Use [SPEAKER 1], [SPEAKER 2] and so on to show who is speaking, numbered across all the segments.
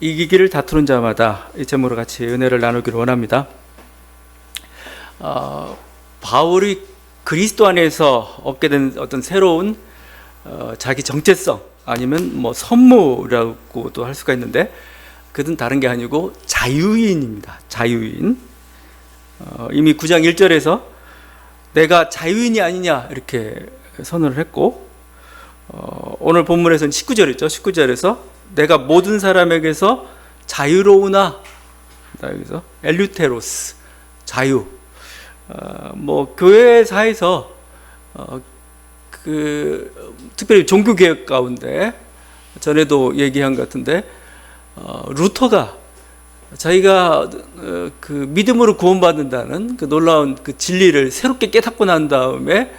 [SPEAKER 1] 이기기를 다투는 자마다 이 제목으로 같이 은혜를 나누기를 원합니다. 바울이 그리스도 안에서 얻게 된 어떤 새로운 자기 정체성 아니면 뭐 선무라고도 할 수가 있는데 그건 다른 게 아니고 자유인입니다. 자유인. 이미 9장 1절에서 내가 자유인이 아니냐 이렇게 선언을 했고 오늘 본문에서는 19절이죠. 19절에서 내가 모든 사람에게서 자유로우나 여기서 엘류테로스 자유. 뭐 교회사에서 특별히 종교개혁 가운데 전에도 얘기한 것 같은데 루터가 자기가 그 믿음으로 구원받는다는 그 놀라운 그 진리를 새롭게 깨닫고 난 다음에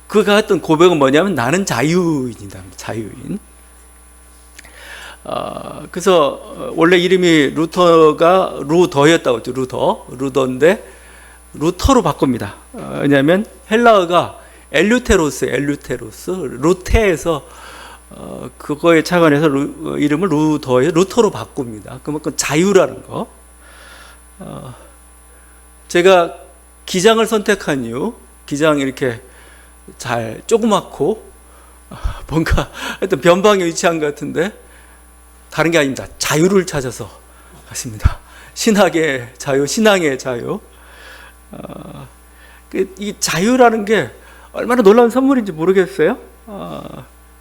[SPEAKER 1] 그가 했던 고백은 뭐냐면 나는 자유인이다. 자유인. 그래서 원래 이름이 루터가 루더였다고 했죠. 루더인데 루터로 바꿉니다. 왜냐하면 헬라어가 엘류테로스, 루테에서 그거에 착안해서 이름을 루터로 바꿉니다. 그만큼 자유라는 거. 제가 기장을 선택한 이유, 기장 이렇게 잘 조그맣고 뭔가 하여튼 변방에 위치한 것 같은데 다른 게 아닙니다. 자유를 찾아서 갔습니다. 신학의 자유, 신앙의 자유. 이 자유라는 게 얼마나 놀라운 선물인지 모르겠어요.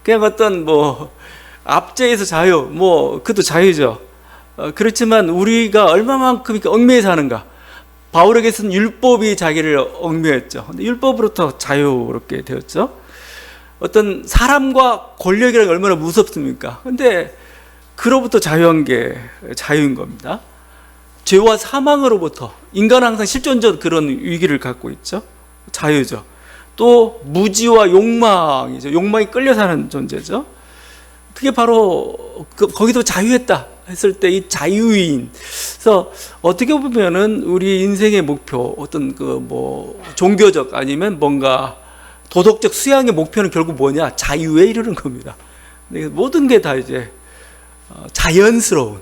[SPEAKER 1] 그냥 어떤 뭐 압제에서 자유, 뭐 그것도 자유죠. 그렇지만 우리가 얼마만큼 얽매여 사는가. 바울에게서는 율법이 자기를 얽매였죠. 근데 율법으로부터 자유롭게 되었죠. 어떤 사람과 권력이라는 게 얼마나 무섭습니까? 근데 그로부터 자유한 게 자유인 겁니다. 죄와 사망으로부터 인간은 항상 실존적 그런 위기를 갖고 있죠. 자유죠. 또 무지와 욕망이죠. 욕망이 끌려 사는 존재죠. 그게 바로 거기도 자유했다 했을 때 이 자유인. 그래서 어떻게 보면은 우리 인생의 목표 어떤 그 뭐 종교적 아니면 뭔가 도덕적 수양의 목표는 결국 뭐냐? 자유에 이르는 겁니다. 모든 게 다 이제 자연스러운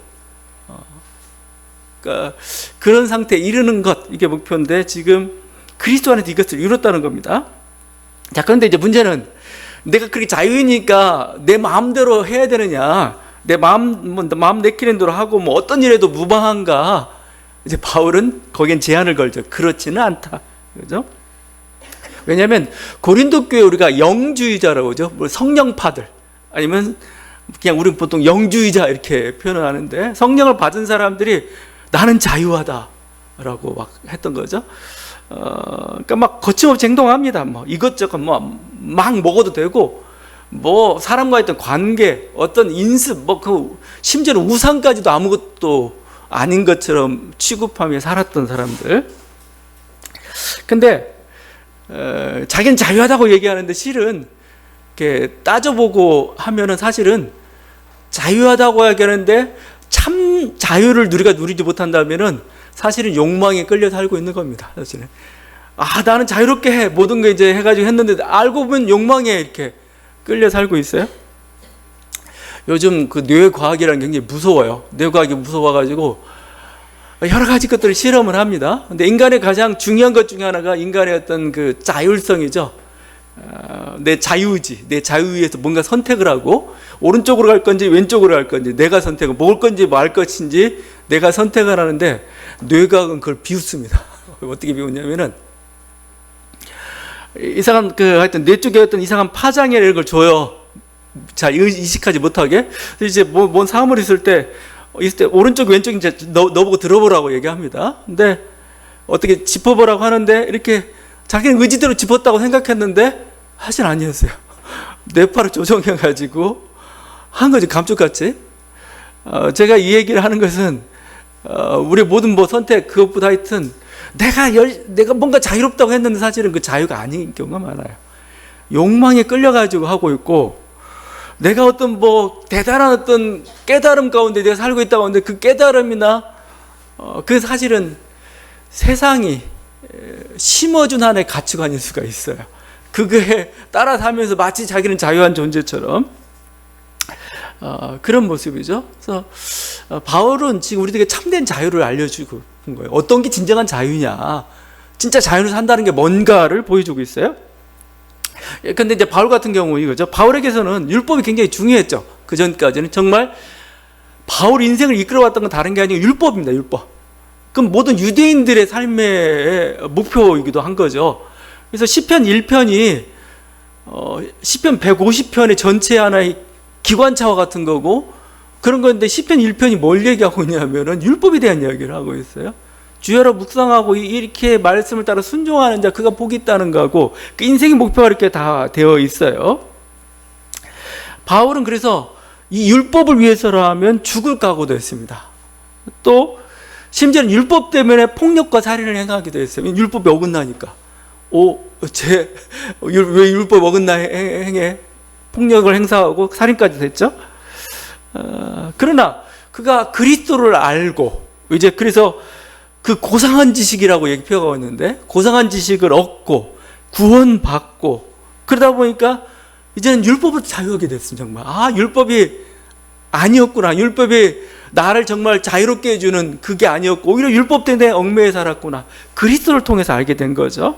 [SPEAKER 1] 그러니까 그런 상태에 이르는 것 이게 목표인데 지금 그리스도 안에서 이것을 이뤘다는 겁니다. 자, 그런데 이제 문제는 내가 그렇게 자유이니까 내 마음대로 해야 되느냐, 내 마음 내키는 대로 하고 뭐 어떤 일에도 무방한가? 이제 바울은 거기엔 제한을 걸죠. 그렇지는 않다, 그죠? 왜냐하면 고린도 교회 우리가 영주의자라고 하죠. 뭐 성령파들 아니면 그냥 우리는 보통 영주의자 이렇게 표현을 하는데 성령을 받은 사람들이 나는 자유하다라고 막 했던 거죠. 그러니까 막 거침없이 행동합니다. 뭐 이것저것 막 먹어도 되고 뭐 사람과 있던 관계, 어떤 인습, 뭐 그 심지어는 우상까지도 아무것도 아닌 것처럼 취급하며 살았던 사람들. 근데 자기는 자유하다고 얘기하는데 실은 이렇게 따져보고 하면은 사실은 자유하다고 얘기하는데 참 자유를 우리가 누리지 못한다면은 사실은 욕망에 끌려 살고 있는 겁니다. 사실은 나는 자유롭게 해 모든 거 이제 해가지고 했는데 알고 보면 욕망에 이렇게 끌려 살고 있어요. 요즘 그 뇌과학이라는 게 굉장히 무서워요. 뇌과학이 무서워가지고 여러 가지 것들을 실험을 합니다. 근데 인간의 가장 중요한 것 중에 하나가 인간의 어떤 그 자율성이죠. 내 자유의지, 내 자유의에서 뭔가 선택을 하고 오른쪽으로 갈 건지 왼쪽으로 갈 건지 내가 선택을 먹을 건지 말 것인지 내가 선택을 하는데 뇌과학은 그걸 비웃습니다. 어떻게 비웃냐면은 이상한 하여튼 뇌 쪽에 어떤 이상한 파장이라는 걸 줘요. 잘 이식하지 못하게. 이제 뭔 사물이 있을 때 오른쪽 왼쪽 이제 너보고 들어보라고 얘기합니다. 근데 어떻게 짚어보라고 하는데 이렇게 자기는 의지대로 짚었다고 생각했는데 사실 아니었어요. 뇌파를 조정해가지고 한 거지, 감쪽같이. 제가 이 얘기를 하는 것은 우리 모든 뭐 선택 그것보다 하여튼 내가 뭔가 자유롭다고 했는데 사실은 그 자유가 아닌 경우가 많아요. 욕망에 끌려가지고 하고 있고 내가 어떤 뭐 대단한 어떤 깨달음 가운데 내가 살고 있다고 하는데 그 깨달음이나 그 사실은 세상이 심어준 하나의 가치관일 수가 있어요. 그거에 따라 살면서 마치 자기는 자유한 존재처럼 그런 모습이죠. 그래서 바울은 지금 우리들에게 참된 자유를 알려주고 있는 거예요. 어떤 게 진정한 자유냐, 진짜 자유를 산다는 게 뭔가를 보여주고 있어요. 근데 이제 바울 같은 경우 이거죠. 바울에게서는 율법이 굉장히 중요했죠. 그 전까지는 정말 바울 인생을 이끌어왔던 건 다른 게 아니고 율법입니다. 율법. 그럼 모든 유대인들의 삶의 목표이기도 한 거죠. 그래서 시편 1편이 시편 150편의 전체 하나의 기관차와 같은 거고 그런 건데, 시편 1편이 뭘 얘기하고 있냐면은 율법에 대한 이야기를 하고 있어요. 주여로 묵상하고 이렇게 말씀을 따라 순종하는 자 그가 복이 있다는 거고, 그 인생의 목표가 이렇게 다 되어 있어요. 바울은 그래서 이 율법을 위해서라면 죽을 각오도 했습니다. 또 심지어는 율법 때문에 폭력과 살인을 행하기도 했어요. 율법이 어긋나니까. 왜 율법 어긋나 행해? 폭력을 행사하고 살인까지 됐죠. 그러나 그가 그리스도를 알고, 이제 그래서 그 고상한 지식이라고 표현하고 있는데, 고상한 지식을 얻고 구원받고 그러다 보니까 이제는 율법을 자유하게 됐습니다. 정말 율법이 아니었구나, 율법이 나를 정말 자유롭게 해주는 그게 아니었고 오히려 율법 때문에 얽매여 살았구나, 그리스도를 통해서 알게 된 거죠.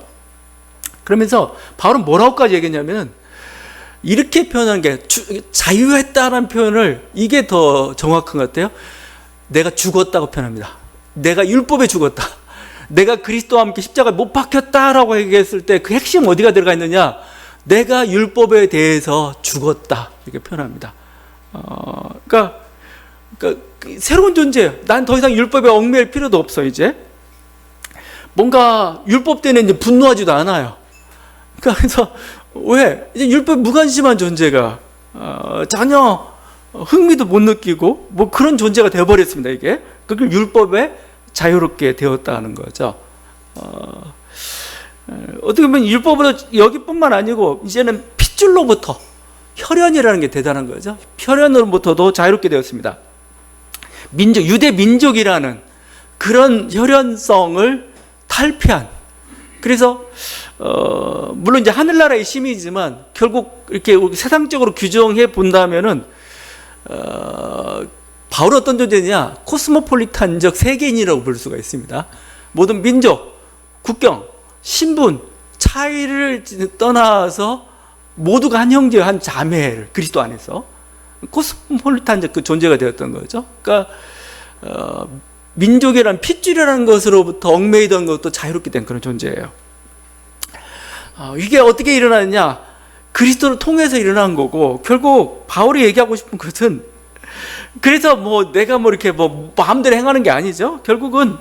[SPEAKER 1] 그러면서 바울은 뭐라고까지 얘기했냐면, 이렇게 표현한 게 자유했다라는 표현을, 이게 더 정확한 것 같아요. 내가 죽었다고 표현합니다. 내가 율법에 죽었다, 내가 그리스도와 함께 십자가에 못 박혔다라고 얘기했을 때 그 핵심 어디가 들어가 있느냐, 내가 율법에 대해서 죽었다, 이렇게 표현합니다. 그러니까 새로운 존재예요. 난 더 이상 율법에 얽매일 필요도 없어. 이제 뭔가 율법 때문에 이제 분노하지도 않아요. 그래서 왜 이제 율법 무관심한 존재가 전혀 흥미도 못 느끼고 뭐 그런 존재가 되어버렸습니다. 이게 그 율법에 자유롭게 되었다는 거죠. 어떻게 보면 율법으로 여기뿐만 아니고 이제는 핏줄로부터 혈연이라는 게 대단한 거죠. 혈연으로부터도 자유롭게 되었습니다. 유대 민족이라는 그런 혈연성을 탈피한, 그래서 물론 이제 하늘나라의 심이지만 결국 이렇게 세상적으로 규정해 본다면은 바울은 어떤 존재냐, 코스모폴리탄적 세계인이라고 부를 수가 있습니다. 모든 민족, 국경, 신분, 차이를 떠나서 모두가 한 형제, 한 자매를 그리스도 안에서 코스모폴리탄적 그 존재가 되었던 거죠. 그러니까 민족이란 핏줄이라는 것으로부터 얽매이던 것도 자유롭게 된 그런 존재예요. 이게 어떻게 일어나느냐, 그리스도를 통해서 일어난 거고, 결국 바울이 얘기하고 싶은 것은, 그래서 뭐 내가 뭐 이렇게 뭐 마음대로 행하는 게 아니죠. 결국은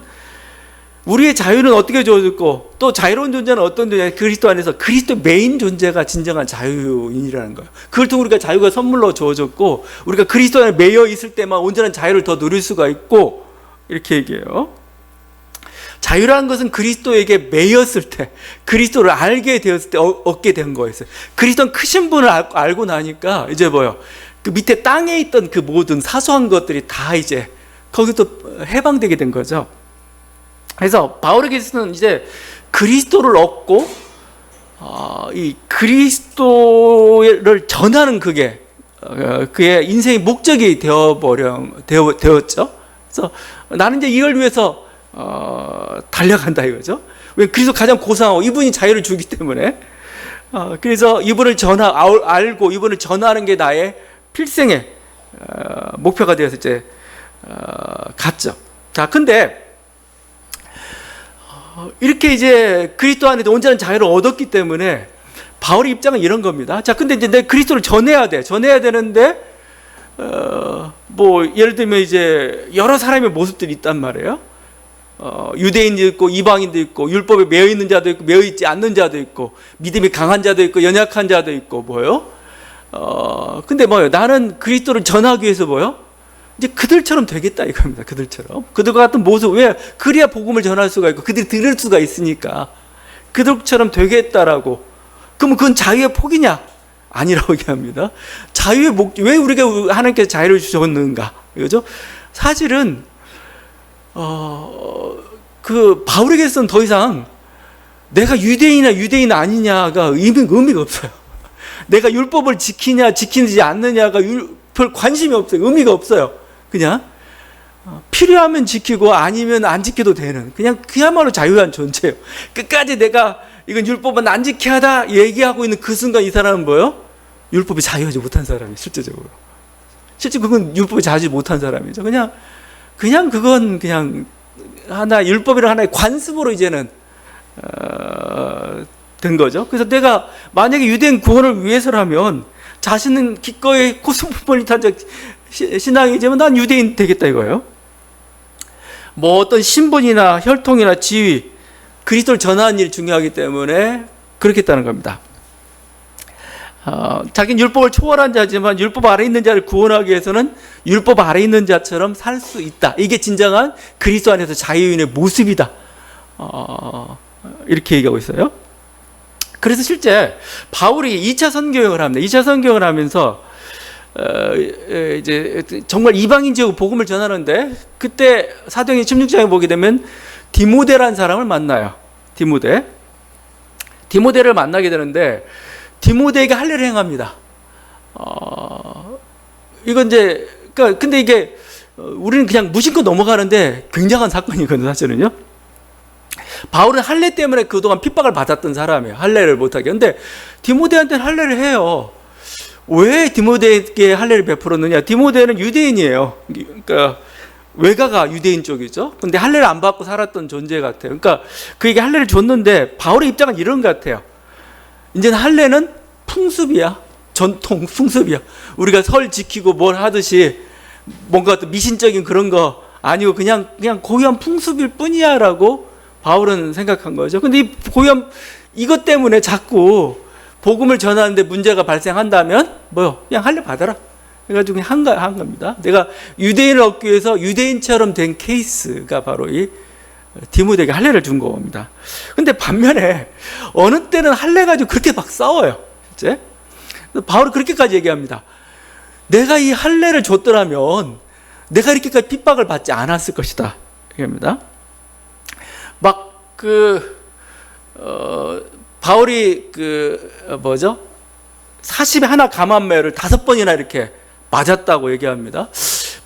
[SPEAKER 1] 우리의 자유는 어떻게 주어졌고, 또 자유로운 존재는 어떤 존재냐, 그리스도 안에서 그리스도 메인 존재가 진정한 자유인이라는 거예요. 그걸 통해 우리가 자유가 선물로 주어졌고, 우리가 그리스도 안에 매여 있을 때만 온전한 자유를 더 누릴 수가 있고, 이렇게 얘기해요. 자유라는 것은 그리스도에게 매였을 때, 그리스도를 알게 되었을 때 얻게 된 거였어요. 그리스도는 크신 분을 알고 나니까 이제 뭐요, 그 밑에 땅에 있던 그 모든 사소한 것들이 다 이제 거기서 해방되게 된 거죠. 그래서 바울에게서는 이제 그리스도를 얻고 이 그리스도를 전하는 그게 그의 인생의 목적이 되었죠. 그래서 나는 이제 이걸 위해서 달려간다 이거죠. 왜? 그리스도 가장 고상하고 이분이 자유를 주기 때문에. 그래서 이분을 알고 이분을 전하는 게 나의 필생의 목표가 되어서 이제 갔죠. 자, 근데 이렇게 이제 그리스도 안에 온전한 자유를 얻었기 때문에 바울의 입장은 이런 겁니다. 자, 근데 이제 내 그리스도를 전해야 되는데 뭐 예를 들면 이제 여러 사람의 모습들이 있단 말이에요. 유대인도 있고 이방인도 있고, 율법에 매여 있는 자도 있고 매여 있지 않는 자도 있고, 믿음이 강한 자도 있고 연약한 자도 있고, 근데 나는 그리스도를 전하기 위해서 이제 그들처럼 되겠다 이겁니다. 그들처럼, 그들과 같은 모습. 왜? 그래야 복음을 전할 수가 있고 그들이 들을 수가 있으니까 그들처럼 되겠다라고. 그러면 그건 자유의 폭이냐? 아니라고 얘기합니다. 자유의 왜 우리가 하나님께서 자유를 주셨는가 이거죠. 사실은 그 바울에게서는 더 이상 내가 유대인 아니냐가 의미가 없어요. 내가 율법을 지키냐 지키지 않느냐가 별 관심이 없어요. 의미가 없어요. 그냥 필요하면 지키고 아니면 안 지켜도 되는 그냥 그야말로 자유한 존재예요. 끝까지 내가 이건 율법은 안 지켜야 하다 얘기하고 있는 그 순간 이 사람은 뭐예요? 율법이 자유하지 못한 사람이 실제적으로. 실제 그건 율법이 자유하지 못한 사람이죠. 그냥 그건 그냥 율법이란 하나의 관습으로 이제는 된 거죠. 그래서 내가 만약에 유대인 구원을 위해서라면 자신은 기꺼이 코스모폴리탄적 신앙이지만 난 유대인 되겠다 이거예요. 뭐 어떤 신분이나 혈통이나 지위, 그리스도를 전하는 일이 중요하기 때문에 그렇겠다는 겁니다. 자기는 율법을 초월한 자지만 율법 아래 있는 자를 구원하기 위해서는 율법 아래 있는 자처럼 살 수 있다. 이게 진정한 그리스도 안에서 자유인의 모습이다. 이렇게 얘기하고 있어요. 그래서 실제 바울이 2차 선교행을 합니다. 2차 선교행을 하면서 이제 정말 이방인 지역 복음을 전하는데 그때 사도행전 16장에 보게 되면 디모데라는 사람을 만나요. 디모데를 만나게 되는데 디모데에게 할례를 행합니다. 이건 이제 그러니까 근데 이게 우리는 그냥 무심코 넘어가는데 굉장한 사건이거든요, 사실은요. 바울은 할례 때문에 그동안 핍박을 받았던 사람이에요. 할례를 못하게. 근데 디모데한테는 할례를 해요. 왜 디모데에게 할례를 베풀었느냐? 디모데는 유대인이에요. 그러니까 외가가 유대인 쪽이죠. 근데 할례를 안 받고 살았던 존재 같아요. 그러니까 그에게 할례를 줬는데 바울의 입장은 이런 것 같아요. 이제는 할례는 풍습이야. 전통 풍습이야. 우리가 설 지키고 뭘 하듯이 뭔가 또 미신적인 그런 거 아니고 그냥 고유한 풍습일 뿐이야라고 바울은 생각한 거죠. 근데 이 고유한 이것 때문에 자꾸 복음을 전하는데 문제가 발생한다면 그냥 할례 받아라. 그래가지고 그냥 한 겁니다. 내가 유대인을 얻기 위해서 유대인처럼 된 케이스가 바로 이 디모데에게 할례를 준 겁니다. 근데 반면에 어느 때는 할례 가지고 그렇게 막 싸워요. 실제 바울은 그렇게까지 얘기합니다. 내가 이 할례를 줬더라면 내가 이렇게까지 핍박을 받지 않았을 것이다. 얘기합니다. 바울이 41 감암매를 5번이나 이렇게 맞았다고 얘기합니다.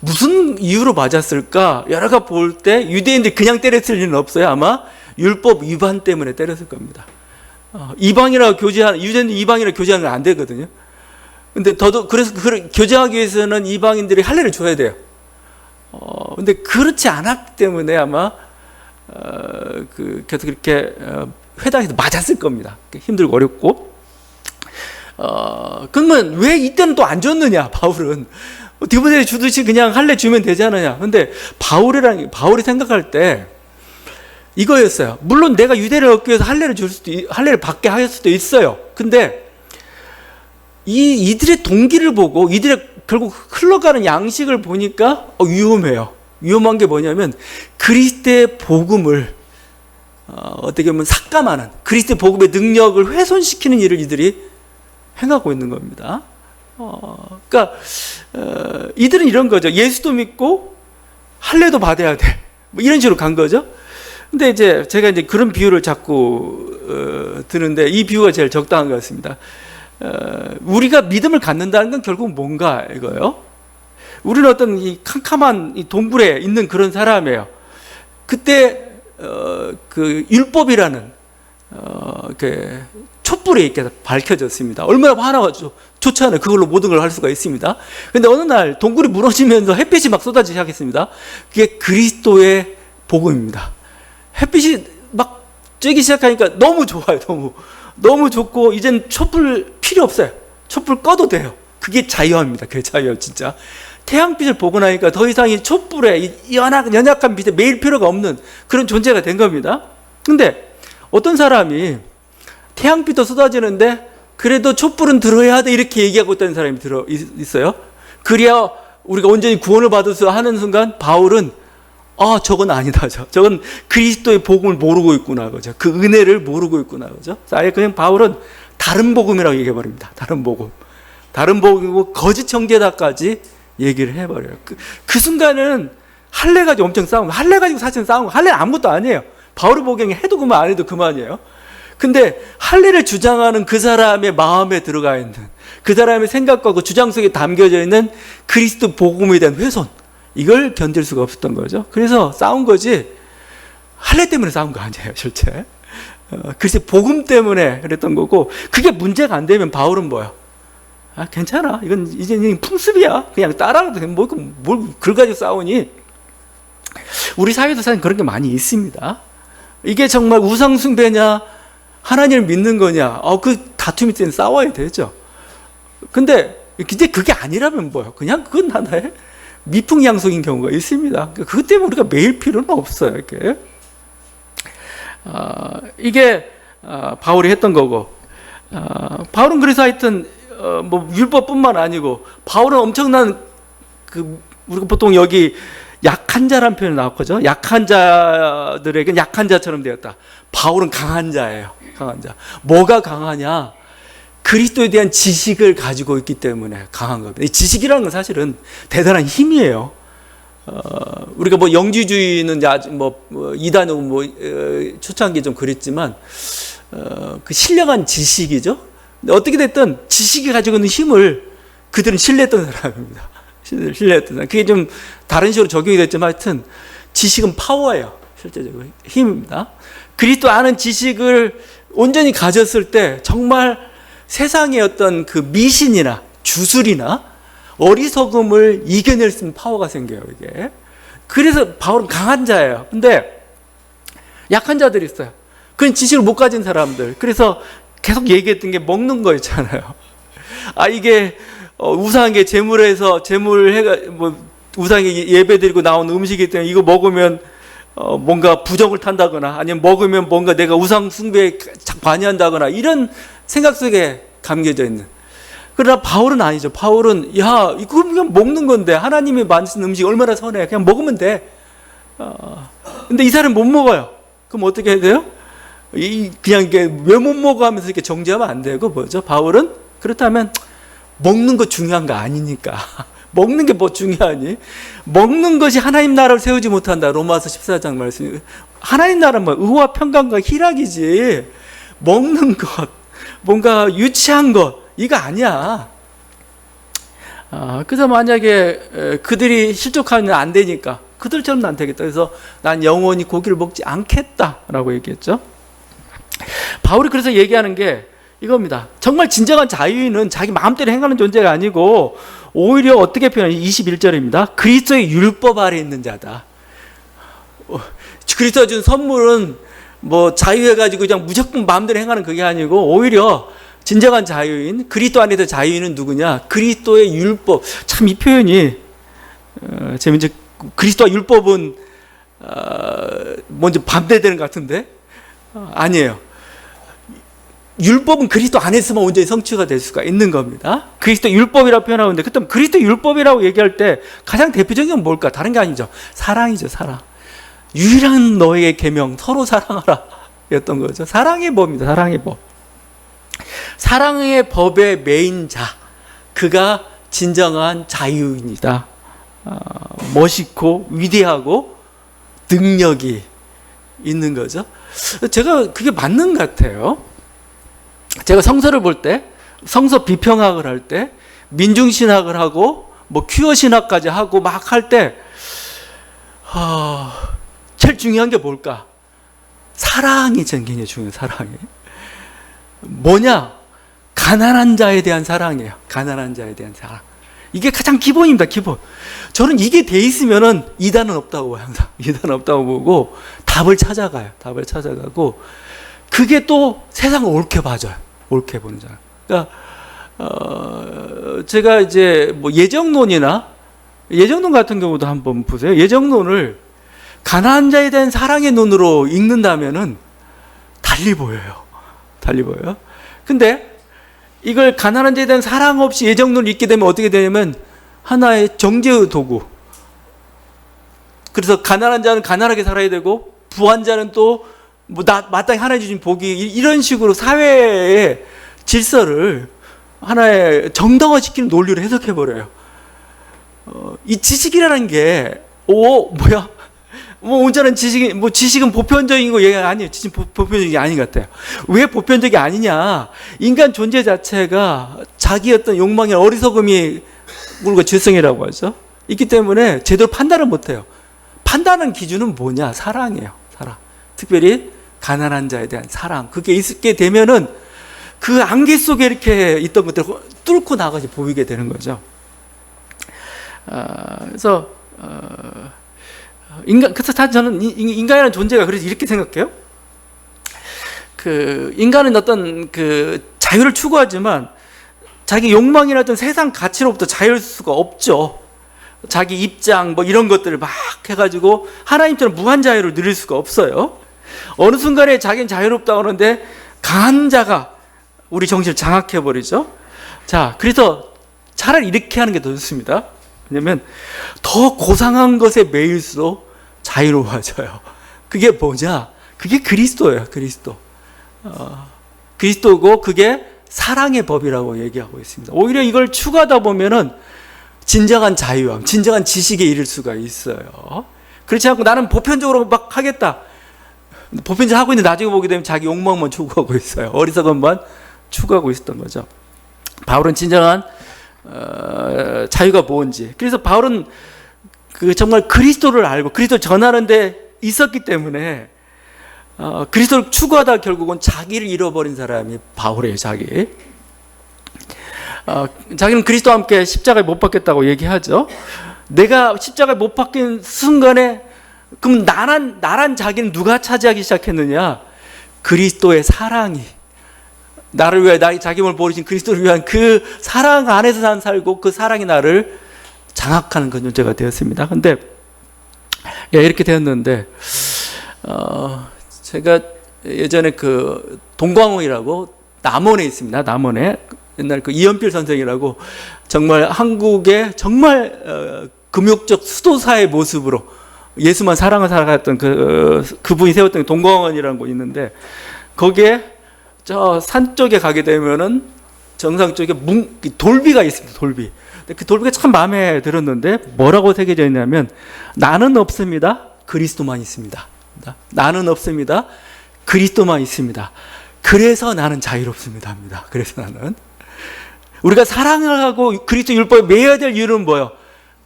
[SPEAKER 1] 무슨 이유로 맞았을까? 여러 가 볼 때 유대인들이 그냥 때렸을 일은 없어요. 아마 율법 위반 때문에 때렸을 겁니다. 이방이라고 교제하는, 유대인들 이방이라고 교제하는 건 안 되거든요. 근데 그래서 교제하기 위해서는 이방인들이 할례를 줘야 돼요. 근데 그렇지 않았기 때문에 아마 계속 그렇게 회당에서 맞았을 겁니다. 힘들고 어렵고. 그러면 왜 이때는 또 안 줬느냐, 바울은. 디모데에 주듯이 그냥 할례 주면 되지 않느냐. 근데 바울이 생각할 때 이거였어요. 물론 내가 유대를 얻기 위해서 할례를 받게 할 수도 있어요. 근데 이들의 동기를 보고 이들의 결국 흘러가는 양식을 보니까 위험해요. 위험한 게 뭐냐면 그리스도의 복음을 어떻게 보면 삭감하는, 그리스도의 복음의 능력을 훼손시키는 일을 이들이 행하고 있는 겁니다. 그러니까 이들은 이런 거죠. 예수도 믿고 할례도 받아야 돼. 뭐 이런 식으로 간 거죠. 근데 이제 제가 이제 그런 비유를 자꾸 드는데 이 비유가 제일 적당한 것 같습니다. 우리가 믿음을 갖는다는 건 결국 뭔가 이거예요. 우리는 어떤 이 캄캄한 이 동굴에 있는 그런 사람이에요. 그때 그 율법이라는 이렇게 촛불이 이렇게 밝혀졌습니다. 얼마나 화나가 좋지 않아요. 그걸로 모든 걸 할 수가 있습니다. 근데 어느 날 동굴이 무너지면서 햇빛이 막 쏟아지기 시작했습니다. 그게 그리스도의 복음입니다. 햇빛이 막 쬐기 시작하니까 너무 좋아요. 너무 좋고 이젠 촛불 필요 없어요. 촛불 꺼도 돼요. 그게 자유합니다. 그게 자유예요, 진짜. 태양빛을 보고 나니까 더 이상 이 촛불에 이 연약한 빛에 매일 필요가 없는 그런 존재가 된 겁니다. 근데 어떤 사람이 태양빛도 쏟아지는데 그래도 촛불은 들어야 돼 이렇게 얘기하고 있다는 사람이 있어요. 그래야 우리가 온전히 구원을 받을 수 하는 순간 바울은 저건 아니다. 저건 그리스도의 복음을 모르고 있구나. 그죠? 그 은혜를 모르고 있구나. 그죠? 아예 그냥 바울은 다른 복음이라고 얘기해버립니다. 다른 복음이고 거짓 형제다까지 얘기를 해버려요. 그 순간은 할례 가지고 엄청 싸운 거. 할례 가지고 사실은 싸운 거. 할례는 아무것도 아니에요. 바울이 보기에는 해도 그만 안 해도 그만이에요. 근데 할례를 주장하는 그 사람의 마음에 들어가 있는, 그 사람의 생각과 그 주장 속에 담겨져 있는 그리스도 복음에 대한 훼손, 이걸 견딜 수가 없었던 거죠. 그래서 싸운 거지 할례 때문에 싸운 거 아니에요, 실제. 글쎄 복음 때문에 그랬던 거고, 그게 문제가 안 되면 바울은 뭐야? 괜찮아, 이건 이제 풍습이야, 그냥 따라가도 뭘 그걸 가지고 싸우니. 우리 사회도 사실 그런 게 많이 있습니다. 이게 정말 우상 숭배냐 하나님을 믿는 거냐, 그 다툼이 때는 싸워야 되죠. 근데 그게 아니라면 뭐야? 그냥 그건 하나의 미풍양속인 경우가 있습니다. 그것 때문에 우리가 매일 필요는 없어요. 이게 바울이 했던 거고, 바울은 그래서 하여튼 뭐 율법뿐만 아니고, 바울은 엄청난 우리가 보통 여기 약한 자라는 표현이 나왔거든요. 약한 자들에겐 약한 자처럼 되었다. 바울은 강한 자예요. 강한 자. 뭐가 강하냐? 그리스도에 대한 지식을 가지고 있기 때문에 강한 겁니다. 이 지식이라는 건 사실은 대단한 힘이에요. 우리가 뭐 영지주의는 이단은 초창기 좀 그랬지만, 그 신령한 지식이죠. 근데 어떻게 됐든 지식이 가지고 있는 힘을 그들은 신뢰했던 사람입니다. 신뢰했던 사람. 그게 좀 다른 식으로 적용이 됐지만 하여튼 지식은 파워예요. 실제적으로 힘입니다. 그리스도 아는 지식을 온전히 가졌을 때 정말 세상의 어떤 그 미신이나 주술이나 어리석음을 이겨낼 수 있는 파워가 생겨요, 이게. 그래서 바울은 강한 자예요. 근데 약한 자들이 있어요. 그건 지식을 못 가진 사람들. 그래서 계속 얘기했던 게 먹는 거 있잖아요. 이게 우상에게 우상에 예배드리고 나온 음식이기 때문에 이거 먹으면 뭔가 부정을 탄다거나, 아니면 먹으면 뭔가 내가 우상 숭배에 관여한다거나, 이런 생각 속에 감겨져 있는. 그러나 바울은 아니죠. 바울은 이거 그냥 먹는 건데, 하나님이 만드신 음식이 얼마나 선해, 그냥 먹으면 돼. 근데 이 사람은 못 먹어요. 그럼 어떻게 해야 돼요? 그냥 이게 왜 못 먹어 하면서 이렇게 정죄하면 안 되고, 뭐죠? 바울은 그렇다면 먹는 거 중요한 거 아니니까. 먹는 게 뭐 중요하니? 먹는 것이 하나님 나라를 세우지 못한다. 로마서 14장 말씀. 하나님 나라는 뭐 의와 평강과 희락이지, 먹는 것, 뭔가 유치한 것, 이거 아니야. 그래서 만약에 그들이 실족하면 안 되니까 그들처럼은 안 되겠다. 그래서 난 영원히 고기를 먹지 않겠다라고 얘기했죠. 바울이 그래서 얘기하는 게 이겁니다. 정말 진정한 자유인은 자기 마음대로 행하는 존재가 아니고, 오히려 어떻게 표현하냐, 21절입니다. 그리스도의 율법 아래 있는 자다. 그리스도가 준 선물은 뭐 자유해가지고 그냥 무조건 마음대로 행하는 그게 아니고, 오히려 진정한 자유인, 그리스도 안에서 자유인은 누구냐? 그리스도의 율법. 참 이 표현이 재밌죠. 그리스도와 율법은 먼저 반대되는 것 같은데 아니에요. 율법은 그리스도 안에서만 온전히 성취가 될 수가 있는 겁니다. 그리스도 율법이라고 표현하고 있는데, 그때 그리스도 율법이라고 얘기할 때 가장 대표적인 건 뭘까? 다른 게 아니죠. 사랑이죠, 사랑. 유일한 너의 계명, 서로 사랑하라 였던 거죠. 사랑의 법입니다. 사랑의 법. 사랑의 법의 메인 자, 그가 진정한 자유인이다. 멋있고 위대하고 능력이 있는 거죠. 제가 그게 맞는 것 같아요. 제가 성서를 볼 때, 성서 비평학을 할 때, 민중신학을 하고 뭐 퀴어 신학까지 하고 막 할 때 제일 중요한 게 뭘까? 사랑이 굉장히 중요해요. 사랑이 뭐냐? 가난한 자에 대한 사랑이에요. 가난한 자에 대한 사랑. 이게 가장 기본입니다. 기본. 저는 이게 돼 있으면은 이단은 없다고 봐요. 항상 이단은 없다고 보고 답을 찾아가요. 답을 찾아가고, 그게 또 세상을 옳게 봐줘요. 옳게 보는 자. 그러니까 제가 이제 뭐 예정론 같은 경우도 한번 보세요. 예정론을 가난한 자에 대한 사랑의 눈으로 읽는다면은 달리 보여요. 달리 보여요. 근데 이걸 가난한 자에 대한 사랑 없이 예정론을 읽게 되면 어떻게 되냐면 하나의 정죄의 도구. 그래서 가난한 자는 가난하게 살아야 되고, 부한 자는 또 뭐 마땅히 하나님 주신 복이, 이런 식으로 사회의 질서를 하나의 정당화시키는 논리로 해석해 버려요. 이 지식이라는 게 뭐야? 뭐 온전한 지식이, 뭐 지식은 보편적인 거 얘기 아니에요. 지식 보편적인 게 아닌 것 같아요. 왜 보편적이 아니냐? 인간 존재 자체가 자기 어떤 욕망의 어리석음이 우리가 죄성이라고 하죠. 있기 때문에 제대로 판단을 못 해요. 판단하는 기준은 뭐냐? 사랑이에요. 사랑. 특별히 가난한 자에 대한 사랑. 그게 있게 되면은 그 안개 속에 이렇게 있던 것들을 뚫고 나가서 보이게 되는 거죠. 그래서 그래서 저는 인간이라는 존재가 그래서 이렇게 생각해요. 그 인간은 어떤 그 자유를 추구하지만 자기 욕망이나 어떤 세상 가치로부터 자유할 수가 없죠. 자기 입장 뭐 이런 것들을 막 해가지고 하나님처럼 무한 자유를 누릴 수가 없어요. 어느 순간에 자기는 자유롭다고 하는데 강한 자가 우리 정신을 장악해버리죠. 자, 그래서 차라리 이렇게 하는 게 더 좋습니다. 왜냐면 더 고상한 것에 매일수록 자유로워져요. 그게 뭐냐? 그게 그리스도예요. 그리스도. 그리스도고 그게 사랑의 법이라고 얘기하고 있습니다. 오히려 이걸 추구하다 보면은 진정한 자유함, 진정한 지식에 이를 수가 있어요. 그렇지 않고 나는 보편적으로 막 하겠다. 보편적으로 하고 있는데 나중에 보게 되면 자기 욕망만 추구하고 있어요. 어리석음만 추구하고 있었던 거죠. 바울은 진정한 자유가 뭔지. 그래서 바울은 그 정말 그리스도를 알고 그리스도를 전하는 데 있었기 때문에 그리스도를 추구하다 결국은 자기를 잃어버린 사람이 바울이에요. 자기는 그리스도와 함께 십자가에 못 박겠다고 얘기하죠. 내가 십자가에 못 박힌 순간에 그럼 나란 자기는 누가 차지하기 시작했느냐? 그리스도의 사랑이 나를 위해 자기 몸을 버리신 그리스도를 위한 그 사랑 안에서 난 살고 그 사랑이 나를 장악하는 그런 존재가 되었습니다. 근데 이렇게 되었는데 제가 예전에 그 동광호이라고 남원에 있습니다. 남원에 옛날 그 이연필 선생이라고 정말 한국의 정말 금욕적 수도사의 모습으로 예수만 사랑을 살아갔던 그분이 세웠던 동광원이라는 곳이 있는데 거기에 저 산 쪽에 가게 되면은 정상 쪽에 돌비가 있습니다. 돌비. 그 돌비가 참 마음에 들었는데 뭐라고 새겨져 있냐면 나는 없습니다. 그리스도만 있습니다. 나는 없습니다. 그리스도만 있습니다. 그래서 나는 자유롭습니다. 합니다. 그래서 나는 우리가 사랑을 하고 그리스도 율법에 매여야 될 이유는 뭐예요?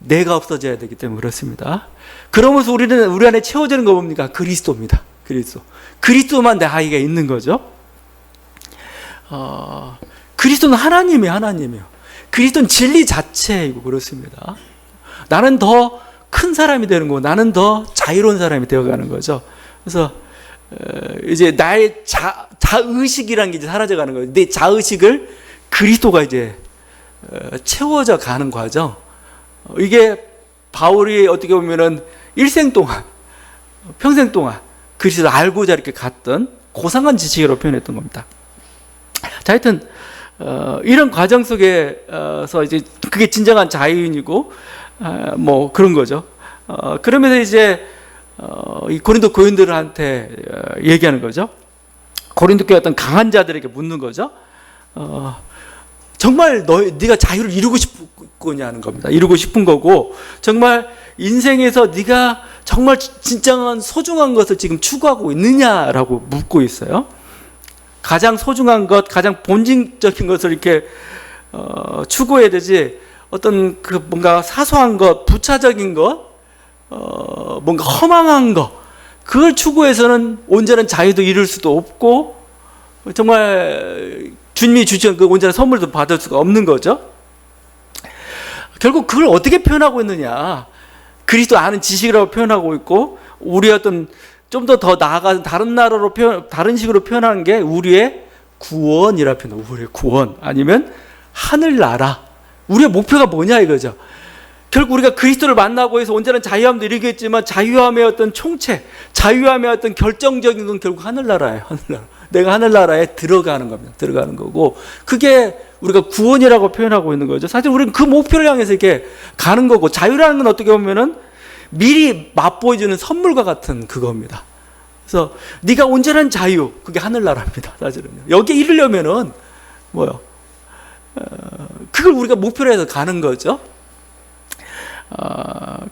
[SPEAKER 1] 내가 없어져야 되기 때문에 그렇습니다. 그러면서 우리 안에 채워지는 거 뭡니까? 그리스도입니다. 그리스도만 내 아이가 있는 거죠. 그리스도는 하나님이에요. 그리스도는 진리 자체이고 그렇습니다. 나는 더 큰 사람이 되는 거고 나는 더 자유로운 사람이 되어가는 거죠. 그래서 이제 나의 자의식이라는 게 이제 사라져가는 거예요. 내 자의식을 그리스도가 이제 채워져 가는 과정. 이게 바울이 어떻게 보면은 일생 동안, 평생 동안 그리스도를 알고자 이렇게 갔던 고상한 지식으로 표현했던 겁니다. 자, 하여튼 이런 과정 속에서 이제 그게 진정한 자유인이고 뭐 그런 거죠. 그러면서 이제 이 고린도 교인들한테 얘기하는 거죠. 고린도 교회 어떤 강한 자들에게 묻는 거죠. 정말 네가 자유를 이루고 싶으냐는 겁니다. 이루고 싶은 거고 정말 인생에서 네가 정말 진정한 소중한 것을 지금 추구하고 있느냐라고 묻고 있어요. 가장 소중한 것, 가장 본질적인 것을 이렇게 추구해야 되지 어떤 그 뭔가 사소한 것, 부차적인 것, 뭔가 허망한 것 그걸 추구해서는 온전한 자유도 이룰 수도 없고 정말 주님이 주신 그 온전한 선물도 받을 수가 없는 거죠. 결국 그걸 어떻게 표현하고 있느냐? 그리스도 아는 지식이라고 표현하고 있고 우리 어떤 좀 더 나아가 다른 식으로 표현하는 게 우리의 구원이라 표현해요. 우리의 구원 아니면 하늘나라. 우리의 목표가 뭐냐 이거죠. 결국 우리가 그리스도를 만나고 해서 온전한 자유함도 이루겠지만 자유함의 어떤 총체, 자유함의 어떤 결정적인 건 결국 하늘나라예요. 하늘나라. 내가 하늘나라에 들어가는 겁니다. 들어가는 거고 그게 우리가 구원이라고 표현하고 있는 거죠. 사실 우리는 그 목표를 향해서 이렇게 가는 거고 자유라는 건 어떻게 보면은 미리 맛보여주는 선물과 같은 그겁니다. 그래서 네가 온전한 자유 그게 하늘나라입니다. 사실은요. 여기에 이르려면은 뭐요? 그걸 우리가 목표로 해서 가는 거죠.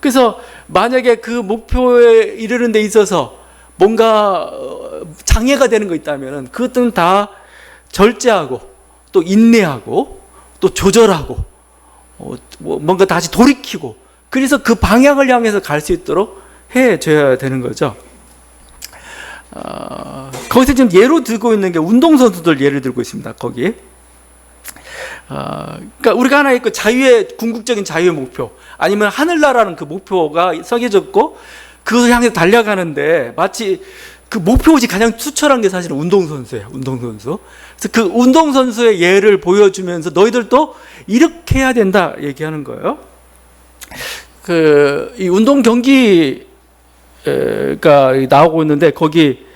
[SPEAKER 1] 그래서 만약에 그 목표에 이르는 데 있어서 뭔가 장애가 되는 거 있다면 그것들은 다 절제하고 또 인내하고 또 조절하고 뭔가 다시 돌이키고 그래서 그 방향을 향해서 갈 수 있도록 해줘야 되는 거죠. 거기서 지금 예로 들고 있는 게 운동선수들 예를 들고 있습니다. 거기. 그러니까 우리가 하나의 그 자유의 궁극적인 자유의 목표 아니면 하늘나라는 그 목표가 새겨졌고 그것을 향해서 달려가는데 마치 그 목표지 가장 투철한 게 사실은 운동선수예요. 운동선수. 그래서 그 운동선수의 예를 보여주면서 너희들도 이렇게 해야 된다 얘기하는 거예요. 이 운동 경기가 나오고 있는데 거기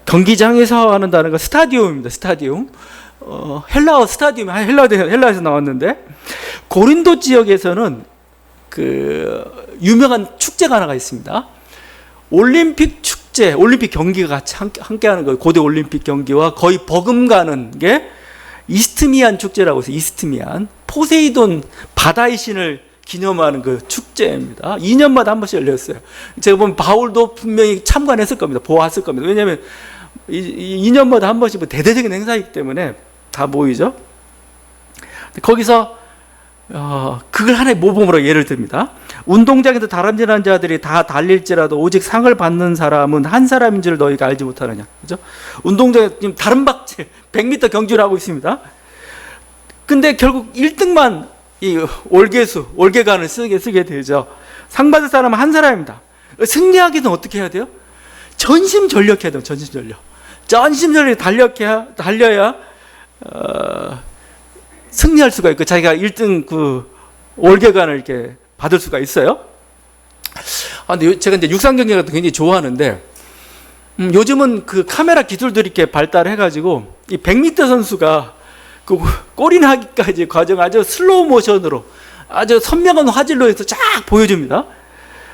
[SPEAKER 1] 경기장에서 하는 단어가 스타디움입니다. 스타디움. 헬라어 스타디움, 헬라에서 나왔는데 고린도 지역에서는 그 유명한 축제가 하나가 있습니다. 올림픽 축제, 올림픽 경기가 같이 함께하는 거예요. 고대 올림픽 경기와 거의 버금가는 게 이스트미안 축제라고 해서 이스트미안 포세이돈 바다의 신을 기념하는 그 축제입니다. 2년마다 한 번씩 열렸어요. 제가 보면 바울도 분명히 참관했을 겁니다. 보았을 겁니다. 왜냐하면 2년마다 한 번씩 뭐 대대적인 행사이기 때문에 다 모이죠. 거기서 그걸 하나의 모범으로 예를 듭니다. 운동장에서 다름질하는 자들이 다 달릴지라도 오직 상을 받는 사람은 한 사람인 줄 너희가 알지 못하느냐. 그죠? 운동장에 지금 다름박질 100m 경주를 하고 있습니다. 근데 결국 1등만 이 올개관을 쓰게 되죠. 상 받을 사람은 한 사람입니다. 승리하기 위해서는 어떻게 해야 돼요? 전심전력해야 돼요. 전심전력 달려야 승리할 수가 있고 자기가 1등 그 올개관을 이렇게 받을 수가 있어요. 근데 제가 이제 육상 경기 같은 거 굉장히 좋아하는데 요즘은 그 카메라 기술들이 이렇게 발달해가지고 이 100m 선수가 그 골인하기까지 과정 아주 슬로우 모션으로 아주 선명한 화질로 해서 쫙 보여줍니다.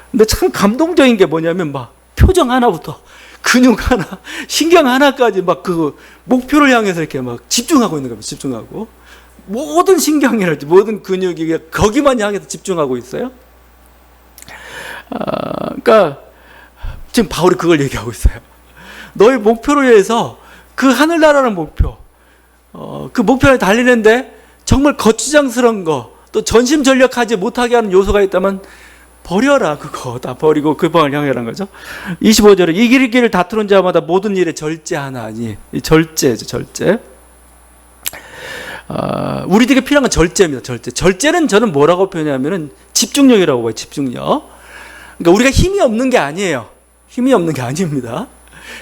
[SPEAKER 1] 근데 참 감동적인 게 뭐냐면 막 표정 하나부터 근육 하나, 신경 하나까지 막 그 목표를 향해서 이렇게 막 집중하고 있는 겁니다. 집중하고 모든 신경이랄지 모든 근육이 거기만 향해서 집중하고 있어요. 그러니까 지금 바울이 그걸 얘기하고 있어요. 너의 목표를 위해서 그 하늘나라는 목표, 그 목표를 달리는데 정말 거추장스러운 거, 또 전심전력하지 못하게 하는 요소가 있다면 버려라. 그거 다 버리고 그 방을 향해라는 거죠. 25절에 이길 길을 다투는 자마다 모든 일에 절제하나니. 이 절제죠, 절제. 우리들에게 필요한 건 절제입니다. 절제는 저는 뭐라고 표현하냐면은 집중력이라고 봐요. 집중력. 그러니까 우리가 힘이 없는 게 아니에요. 힘이 없는 게 아닙니다.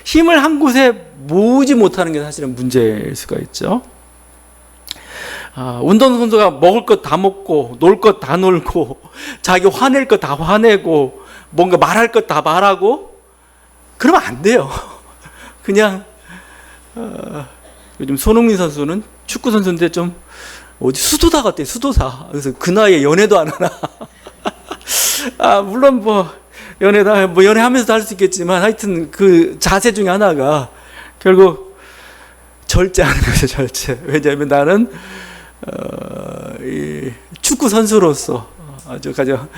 [SPEAKER 1] 힘을 한 곳에 모으지 못하는 게 사실은 문제일 수가 있죠. 운동선수가 먹을 것 다 먹고 놀 것 다 놀고 자기 화낼 것 다 화내고 뭔가 말할 것 다 말하고 그러면 안 돼요. 그냥 요즘 손흥민 선수는 축구 선수인데 좀 수도사 같아요. 수도사. 그래서 그 나이에 연애도 안 하나. 물론 뭐 연애하면서도 할 수 있겠지만 하여튼 그 자세 중에 하나가 결국 절제하는 거죠. 절제. 왜냐하면 나는 이 축구 선수로서 아주 가장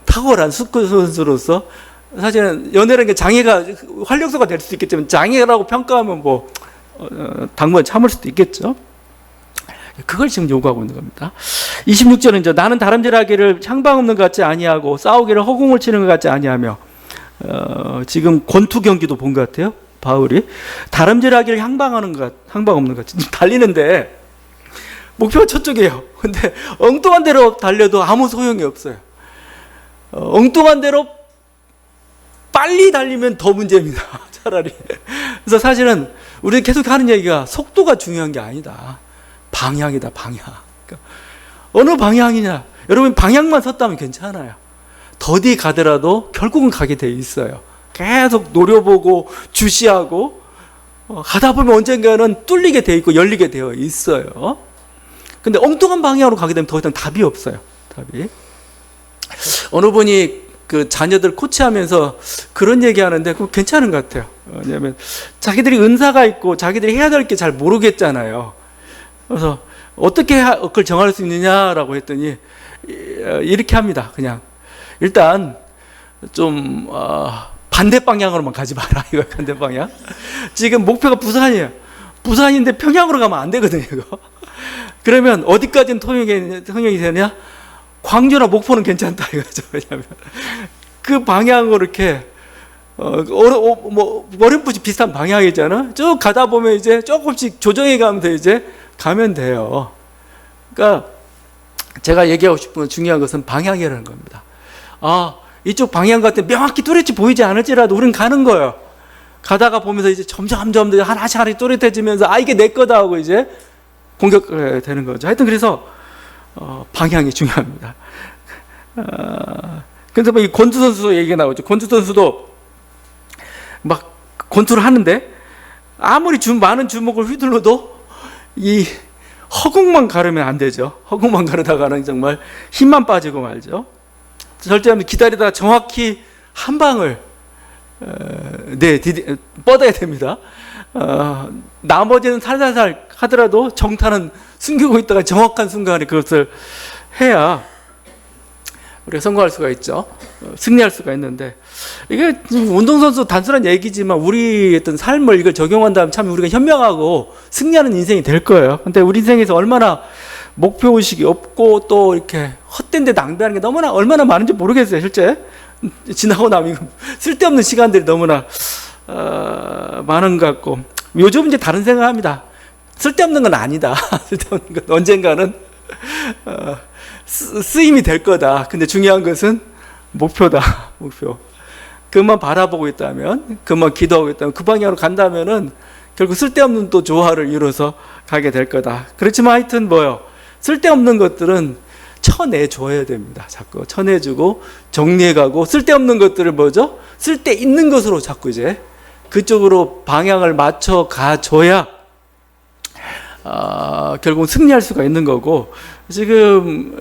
[SPEAKER 1] 탁월한 축구 선수로서 사실은 연애라는 게 장애가 활력소가 될 수도 있겠지만 장애라고 평가하면 뭐 당분간 참을 수도 있겠죠. 그걸 지금 요구하고 있는 겁니다. 26절은 이제 나는 다름질하기를 향방 없는 것 같지 아니하고 싸우기를 허공을 치는 것 같지 아니하며 지금 권투 경기도 본 것 같아요. 바울이 다름질하기를 향방 없는 것 같이 달리는데 목표가 저쪽이에요. 근데 엉뚱한 대로 달려도 아무 소용이 없어요. 엉뚱한 대로 빨리 달리면 더 문제입니다. 차라리. 그래서 사실은 우리는 계속 하는 얘기가 속도가 중요한 게 아니다. 방향이다, 방향. 그러니까 어느 방향이냐. 여러분 방향만 섰다면 괜찮아요. 더디 가더라도 결국은 가게 돼 있어요. 계속 노려보고 주시하고 가다 보면 언젠가는 뚫리게 돼 있고 열리게 되어 있어요. 근데 엉뚱한 방향으로 가게 되면 더 이상 답이 없어요. 답이. 어느 분이 그 자녀들 코치하면서 그런 얘기하는데 그거 괜찮은 것 같아요. 왜냐하면 자기들이 은사가 있고 자기들이 해야 될 게 잘 모르겠잖아요. 그래서 어떻게 그걸 정할 수 있느냐라고 했더니 이렇게 합니다. 그냥 일단 좀 반대 방향으로만 가지 마라. 이거 반대 방향. 지금 목표가 부산이에요. 부산인데 평양으로 가면 안 되거든요. 이거. 그러면 어디까지는 통역이 되냐? 광주나 목포는 괜찮다 이거죠. 왜냐하면 그 방향으로 이렇게 뭐 어렴풋이 비슷한 방향이잖아. 쭉 가다 보면 이제 조금씩 조정해 가면서 이제 가면 돼요. 그러니까 제가 얘기하고 싶은 중요한 것은 방향이라는 겁니다. 이쪽 방향 같은 명확히 뚜렷이 보이지 않을지라도 우리는 가는 거예요. 가다가 보면서 이제 점점 하나씩 또렷해지면서 이게 내 거다 하고 이제 공격되는 거죠. 하여튼 그래서 방향이 중요합니다. 그래서 뭐 이 권투 선수 얘기가 나오죠. 권투 선수도 막 권투를 하는데 아무리 많은 주먹을 휘둘러도 이 허공만 가르면 안 되죠. 허공만 가르다가는 정말 힘만 빠지고 말죠. 절제하면 기다리다가 정확히 한 방을 뻗어야 됩니다. 나머지는 살살살 하더라도 정타는 숨기고 있다가 정확한 순간에 그것을 해야 우리가 성공할 수가 있죠. 승리할 수가 있는데 이게 운동선수 단순한 얘기지만 우리 어떤 삶을 이걸 적용한다면 참 우리가 현명하고 승리하는 인생이 될 거예요. 근데 우리 인생에서 얼마나 목표의식이 없고 또 이렇게 헛된 데 낭비하는 게 얼마나 많은지 모르겠어요. 실제 지나고 나면 쓸데없는 시간들이 너무나 많은 것 같고 요즘 이제 다른 생각합니다. 쓸데없는 건 아니다. 쓸데없는 건 언젠가는 쓰임이 될 거다. 근데 중요한 것은 목표다. 목표. 그것만 바라보고 있다면, 그것만 기도하고 있다면, 그 방향으로 간다면은 결국 쓸데없는 또 조화를 이루어서 가게 될 거다. 그렇지만 하여튼 쓸데없는 것들은 쳐내줘야 됩니다. 자꾸 쳐내주고 정리해가고 쓸데없는 것들을 쓸데 있는 것으로 자꾸 이제 그쪽으로 방향을 맞춰 가줘야 결국 승리할 수가 있는 거고 지금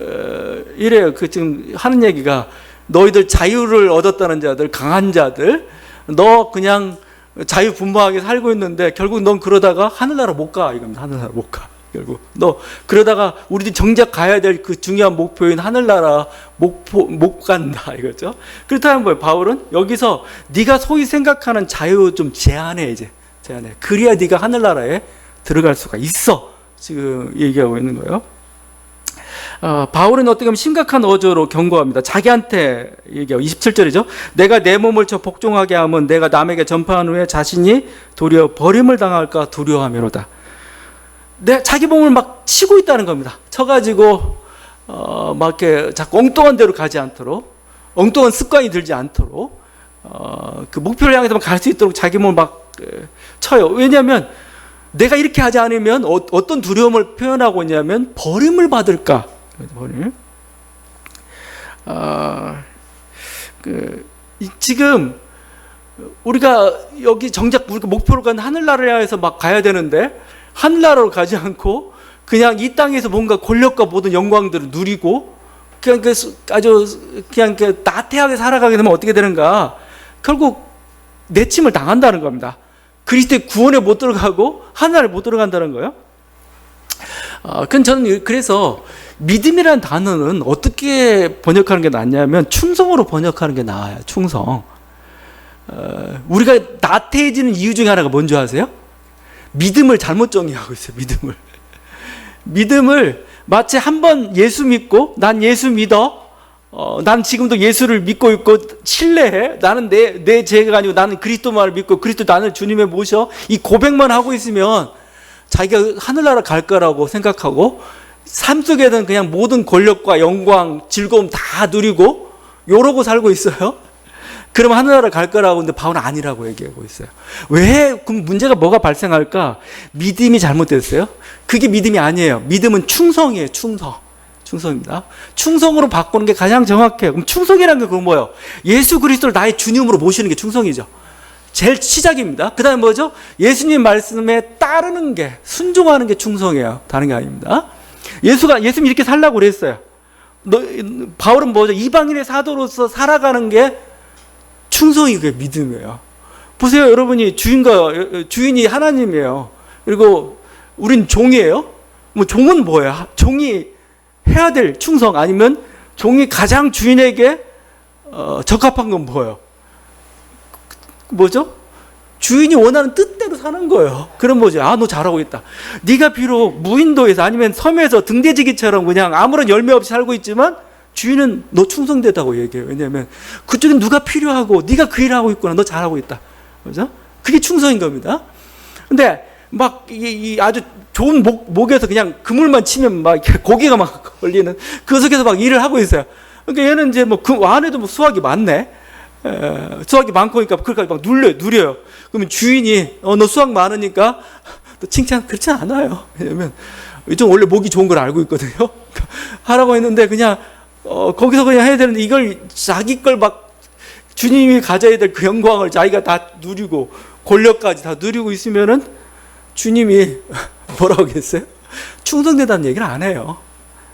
[SPEAKER 1] 이래요. 지금 하는 얘기가 너희들 자유를 얻었다는 자들, 강한 자들, 너 그냥 자유분방하게 살고 있는데 결국 넌 그러다가 하늘나라 못 가. 이겁니다. 하늘나라 못 가. 결국 너 그러다가 우리들이 정작 가야 될 그 중요한 목표인 하늘나라 못 간다 이거죠. 그렇다면 바울은 여기서 네가 소위 생각하는 자유 좀 제한해. 그래야 네가 하늘나라에 들어갈 수가 있어. 지금 얘기하고 있는 거예요. 바울은 어떻게 보면 심각한 어조로 경고합니다. 자기한테 얘기하고 27절이죠. 내가 내 몸을 복종하게 하면 내가 남에게 전파한 후에 자신이 도리어 버림을 당할까 두려워하미로다. 자기 몸을 막 치고 있다는 겁니다. 쳐가지고 막 이렇게 자꾸 엉뚱한 데로 가지 않도록, 엉뚱한 습관이 들지 않도록 그 목표를 향해서만 갈 수 있도록 자기 몸을 막 쳐요. 왜냐하면 내가 이렇게 하지 않으면 어떤 두려움을 표현하고 있냐면 버림을 받을까. 버림. 지금 우리가 여기 정작 우리가 목표로 간 하늘나라에 향해서 막 가야 되는데 하늘나라로 가지 않고 그냥 이 땅에서 뭔가 권력과 모든 영광들을 누리고 그냥 아주 그냥 나태하게 살아가게 되면 어떻게 되는가? 결국 내침을 당한다는 겁니다. 그리스도의 구원에 못 들어가고 하늘나라에 못 들어간다는 거예요. 저는 그래서 믿음이라는 단어는 어떻게 번역하는 게 낫냐면 충성으로 번역하는 게 나아요. 충성. 우리가 나태해지는 이유 중에 하나가 뭔지 아세요? 믿음을 잘못 정의하고 있어요. 믿음을 마치 한번 예수 믿고 난 예수 믿어. 난 지금도 예수를 믿고 있고 신뢰해. 나는 내 죄가 아니고 나는 그리스도만을 믿고 그리스도 나를 주님에 모셔. 이 고백만 하고 있으면 자기가 하늘나라 갈 거라고 생각하고 삶 속에는 그냥 모든 권력과 영광, 즐거움 다 누리고 이러고 살고 있어요. 그러면 하늘나라 갈 거라고. 근데 바울은 아니라고 얘기하고 있어요. 왜? 그럼 문제가 뭐가 발생할까? 믿음이 잘못됐어요. 그게 믿음이 아니에요. 믿음은 충성이에요. 충성입니다. 충성으로 바꾸는 게 가장 정확해요. 그럼 충성이라는 게 그건 뭐예요? 예수 그리스도를 나의 주님으로 모시는 게 충성이죠. 제일 시작입니다. 그 다음에 뭐죠? 예수님 말씀에 따르는 게, 순종하는 게 충성이에요. 다른 게 아닙니다. 예수님 이렇게 살라고 그랬어요. 바울은 뭐죠? 이방인의 사도로서 살아가는 게 충성이 그게 믿음이에요. 보세요. 여러분이 주인이 하나님이에요. 그리고 우린 종이에요. 종은 뭐야? 종이 해야 될 충성 아니면 종이 가장 주인에게 적합한 건 뭐예요? 뭐죠? 주인이 원하는 뜻대로 사는 거예요. 그럼 뭐죠? 아, 너 잘하고 있다. 네가 비록 무인도에서 아니면 섬에서 등대지기처럼 그냥 아무런 열매 없이 살고 있지만 주인은 너 충성되다고 얘기해요. 왜냐하면 그쪽엔 누가 필요하고 네가 그 일을 하고 있구나. 너 잘하고 있다. 그죠? 그게 충성인 겁니다. 근데 막 이 아주 좋은 목에서 그냥 그물만 치면 막 이렇게 고기가 막 걸리는 그 속에서 막 일을 하고 있어요. 그러니까 얘는 이제 뭐 그 안에도 뭐 수확이 많네. 수확이 많고니까 그러니까 막 누려요. 그러면 주인이 너 수확 많으니까 또 칭찬 그렇지 않아요. 왜냐면 좀 원래 목이 좋은 걸 알고 있거든요. 하라고 했는데 그냥 거기서 그냥 해야 되는데 이걸 자기 걸 막 주님이 가져야 될 그 영광을 자기가 다 누리고 권력까지 다 누리고 있으면은 주님이 뭐라고 하겠어요? 충성되다는 얘기를 안 해요.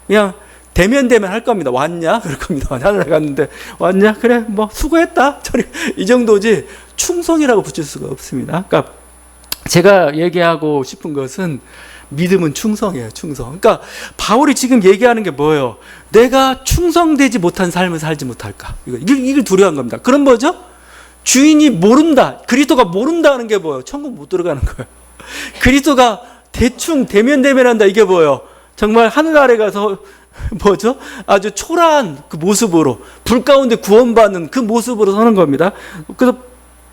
[SPEAKER 1] 그냥 되면 할 겁니다. 왔냐? 그럴 겁니다. 하늘에 갔는데 왔냐? 그래 뭐 수고했다. 이 정도지 충성이라고 붙일 수가 없습니다. 그러니까 제가 얘기하고 싶은 것은 믿음은 충성이에요. 충성. 그러니까 바울이 지금 얘기하는 게 뭐예요? 내가 충성되지 못한 삶을 살지 못할까? 이걸 두려워한 겁니다. 그럼 뭐죠? 주인이 모른다. 그리스도가 모른다는 게 뭐예요? 천국 못 들어가는 거예요. 그리스도가 대충 대면한다. 이게 뭐예요? 정말 하늘 아래 가서 뭐죠? 아주 초라한 그 모습으로 불 가운데 구원받는 그 모습으로 서는 겁니다. 그래서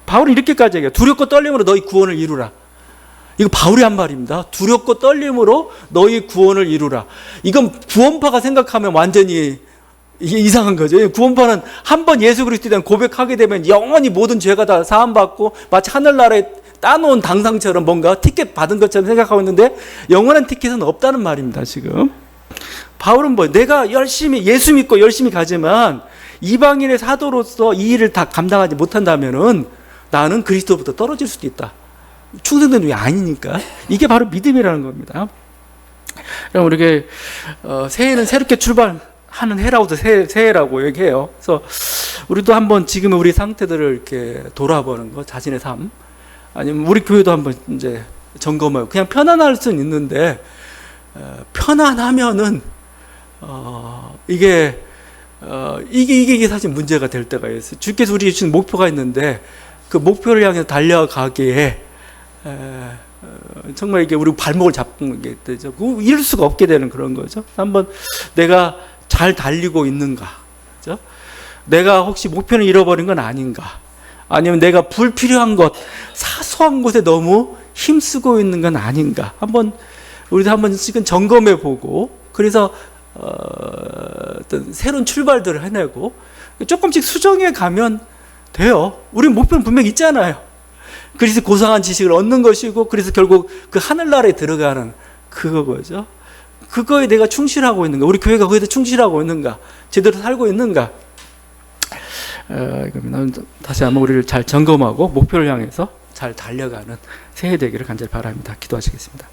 [SPEAKER 1] 바울이 이렇게까지 얘기해요. 두렵고 떨림으로 너희 구원을 이루라. 이거 바울이 한 말입니다. 두렵고 떨림으로 너희 구원을 이루라. 이건 구원파가 생각하면 완전히 이게 이상한 거죠. 구원파는 한 번 예수 그리스도에 대한 고백하게 되면 영원히 모든 죄가 다 사함받고 마치 하늘나라에 따놓은 당상처럼 뭔가 티켓 받은 것처럼 생각하고 있는데 영원한 티켓은 없다는 말입니다. 지금 바울은 뭐 내가 열심히 예수 믿고 열심히 가지만 이방인의 사도로서 이 일을 다 감당하지 못한다면은 나는 그리스도부터 떨어질 수도 있다. 충성된 게 아니니까. 이게 바로 믿음이라는 겁니다. 그럼 우리가 새해는 새롭게 출발하는 해라고도 새해라고 얘기해요. 그래서 우리도 한번 지금 우리 상태들을 이렇게 돌아보는 거, 자신의 삶, 아니면 우리 교회도 한번 이제 점검하고 그냥 편안할 수는 있는데 편안하면은 이게 사실 문제가 될 때가 있어요. 주께서 우리에게 주신 목표가 있는데 그 목표를 향해서 달려가기에 정말 이게 우리 발목을 잡는 게 되죠. 이룰 수가 없게 되는 그런 거죠. 한번 내가 잘 달리고 있는가, 그죠? 내가 혹시 목표를 잃어버린 건 아닌가? 아니면 내가 불필요한 것, 사소한 것에 너무 힘쓰고 있는 건 아닌가? 우리도 한번 지금 점검해 보고, 그래서 어떤 새로운 출발들을 해내고 조금씩 수정해 가면 돼요. 우리 목표는 분명히 있잖아요. 그래서 고상한 지식을 얻는 것이고, 그래서 결국 그 하늘나라에 들어가는 그거죠. 그거에 내가 충실하고 있는가? 우리 교회가 거기에 충실하고 있는가? 제대로 살고 있는가? 다시 한번 우리를 잘 점검하고 목표를 향해서 잘 달려가는 새해 되기를 간절히 바랍니다. 기도하시겠습니다.